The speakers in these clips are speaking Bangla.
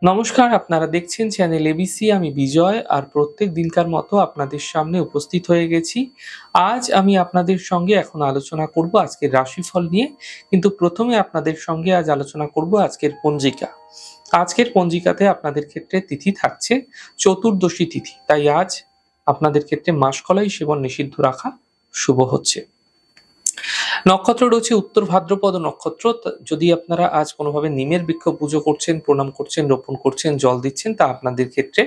নমস্কার, আপনারা দেখছেন চ্যানেল এবিসি। আমি বিজয়, আর প্রত্যেক দিনকার মতো আপনাদের সামনে উপস্থিত হয়ে গেছি। আজ আমি আপনাদের সঙ্গে এখন আলোচনা করব আজকের রাশিফল নিয়ে। কিন্তু প্রথমে আপনাদের সঙ্গে আজ আলোচনা করব আজকের পঞ্জিকা। আজকের পঞ্জিকাতে আপনাদের ক্ষেত্রে তিথি থাকছে চতুর্দশী তিথি, তাই আজ আপনাদের ক্ষেত্রে মাসকলাই সেবন নিষিদ্ধ রাখা শুভ হচ্ছে। নক্ষত্র রয়েছে উত্তর ভাদ্রপদ নক্ষত্র। যদি আপনারা আজ কোনোভাবে নিমের বৃক্ষ পুজো করছেন, প্রণাম করছেন, রোপণ করছেন, জল দিচ্ছেন, তা আপনাদের ক্ষেত্রে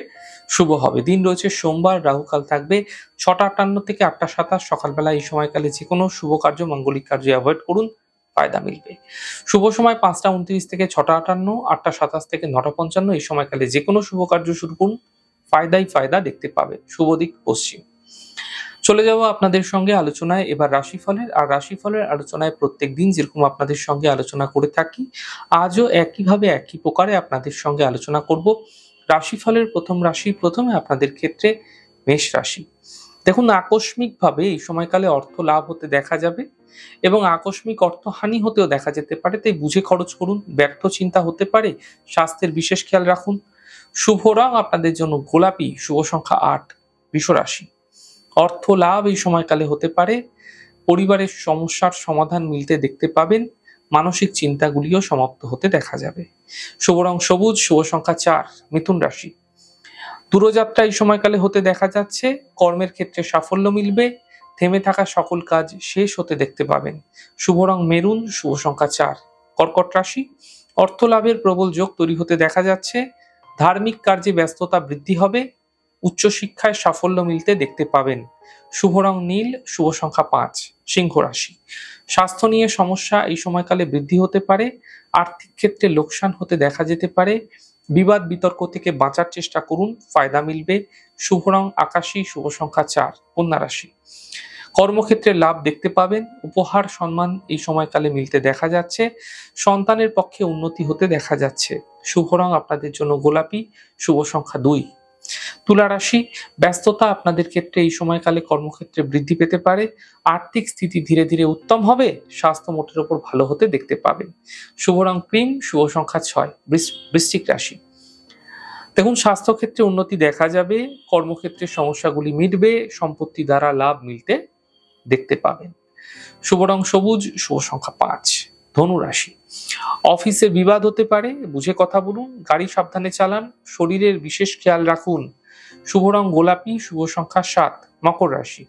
শুভ হবে। দিন রয়েছে সোমবার, রাহুকাল থাকবে ৬টা ৫৮ থেকে ৮টা ২৭ সকালবেলা। এই সময়কালে যে কোনো শুভ কার্য, মাঙ্গলিক কার্য অ্যাভয়েড করুন, ফায়দা মিলবে। শুভ সময় ৫টা ২৯ থেকে ৬টা ৫৮, ৮টা ২৭ থেকে ৯টা ৫৫। এই সময়কালে যে কোনো শুভ কার্য শুরু করুন, ফায়দাই ফায়দা দেখতে পাবে। শুভ দিক পশ্চিম। চলে যাব আপনাদের সঙ্গে আলোচনায় এবার রাশিফলের। আর রাশিফলের আলোচনায় প্রত্যেক দিন যেরকম আপনাদের সঙ্গে আলোচনা করে থাকি, আজও একইভাবে একই প্রকারে আপনাদের সঙ্গে আলোচনা করব। রাশিফলের প্রথম রাশি, প্রথমে আপনাদের ক্ষেত্রে মেষ রাশি। দেখুন, আকস্মিকভাবে এই সময়কালে অর্থ লাভ হতে দেখা যাবে এবং আকস্মিক অর্থহানি হতেও দেখা যেতে পারে, তাই বুঝে খরচ করুন। ব্যর্থ চিন্তা হতে পারে, স্বাস্থ্যের বিশেষ খেয়াল রাখুন। শুভ রং আপনাদের জন্য গোলাপি, শুভ সংখ্যা ৮, বৃষ রাশি। অর্থ লাভ এই সময়কালে হতে পারে, পরিবারের সমস্যার সমাধান মিলতে দেখতে পাবেন, মানসিক চিন্তাগুলিও সমাপ্ত হতে দেখা যাবে। শুভ রং সবুজ, শুভ সংখ্যা ৪, মিথুন রাশি। দূরযাত্রা এই সময়কালে হতে দেখা যাচ্ছে, কর্মের ক্ষেত্রে সাফল্য মিলবে, থেমে থাকা সকল কাজ শেষ হতে দেখতে পাবেন। শুভ রং মেরুন, শুভ সংখ্যা ৪, কর্কট রাশি। অর্থ লাভের প্রবল যোগ তৈরি হতে দেখা যাচ্ছে, ধার্মিক কার্যে ব্যস্ততা বৃদ্ধি হবে, উচ্চশিক্ষায় সাফল্য মিলতে দেখতে পাবেন। শুভ রং নীল, শুভ সংখ্যা ৫, সিংহ রাশি। স্বাস্থ্য নিয়ে সমস্যা এই সময়কালে বৃদ্ধি হতে পারে, আর্থিক ক্ষেত্রে লোকসান হতে দেখা যেতে পারে, বিবাদ বিতর্ক থেকে বাঁচার চেষ্টা করুন, ফায়দা মিলবে। শুভ রং আকাশী, শুভ সংখ্যা ৪, কন্যা রাশি। কর্মক্ষেত্রে লাভ দেখতে পাবেন, উপহার সম্মান এই সময়কালে মিলতে দেখা যাচ্ছে, সন্তানের পক্ষে উন্নতি হতে দেখা যাচ্ছে। শুভ রং আপনাদের জন্য গোলাপি, শুভ সংখ্যা ২। তুলা রাশি। ব্যস্ততা আপনাদের ক্ষেত্রে এই সময়কালে কর্মক্ষেত্রে বৃদ্ধি পেতে পারে, আর্থিক স্থিতি ধীরে ধীরে উত্তম হবে, স্বাস্থ্য মোটের উপর ভালো হতে দেখতে পাবেন। শুভ রং ক্রিম, শুভ সংখ্যা ৬, বৃশ্চিক রাশি। দেখুন, স্বাস্থ্যক্ষেত্রে উন্নতি দেখা যাবে, কর্মক্ষেত্রে সমস্যাগুলি মিটবে, সম্পত্তি দ্বারা লাভ মিলতে দেখতে পাবেন। শুভ রং সবুজ, শুভ সংখ্যা ৫, ধনু রাশি। অফিসে বিবাদ হতে পারে, বুঝে কথা বলুন, গাড়ি সাবধানে চালান, শরীরের বিশেষ খেয়াল রাখুন। শুভ রং গোলাপি, শুভ সংখ্যা ৭, মকর রাশি।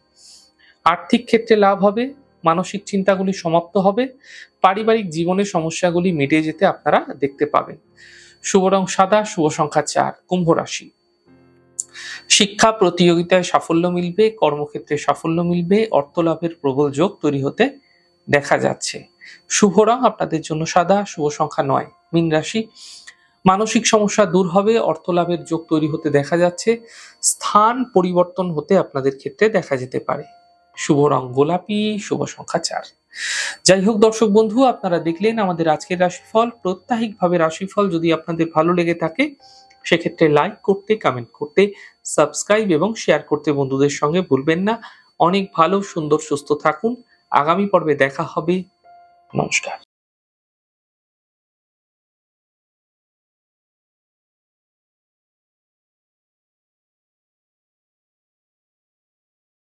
আর্থিক ক্ষেত্রে লাভ হবে, মানসিক চিন্তাগুলি সমাপ্ত হবে, পারিবারিক জীবনের সমস্যাগুলি মিটে যেতে আপনারা দেখতে পাবেন। শুভ রং সাদা, শুভ সংখ্যা ৪, কুম্ভ রাশি। শিক্ষা প্রতিযোগিতায় সাফল্য মিলবে, কর্মক্ষেত্রে সাফল্য মিলবে, অর্থ লাভের প্রবল যোগ তৈরি হতে দেখা যাচ্ছে। শুভ রং আপনাদের জন্য সাদা, শুভ সংখ্যা ৯, মীন রাশি। মানসিক সমস্যা দূর হবে, অর্থ লাভের যোগ তৈরি হতে দেখা যাচ্ছে, স্থান পরিবর্তন হতে আপনাদের ক্ষেত্রে দেখা যেতে পারে। শুভ রং গোলাপি, শুভ সংখ্যা ৪। যাই হোক দর্শক বন্ধু, আপনারা দেখলেন আমাদের আজকের রাশিফল। প্রত্যাহিকভাবে রাশিফল যদি আপনাদের ভালো লেগে থাকে, সেক্ষেত্রে লাইক করতে, কমেন্ট করতে, সাবস্ক্রাইব এবং শেয়ার করতে বন্ধুদের সঙ্গে ভুলবেন না। অনেক ভালো, সুন্দর, সুস্থ থাকুন। আগামী পর্বে দেখা হবে। নমস্কার।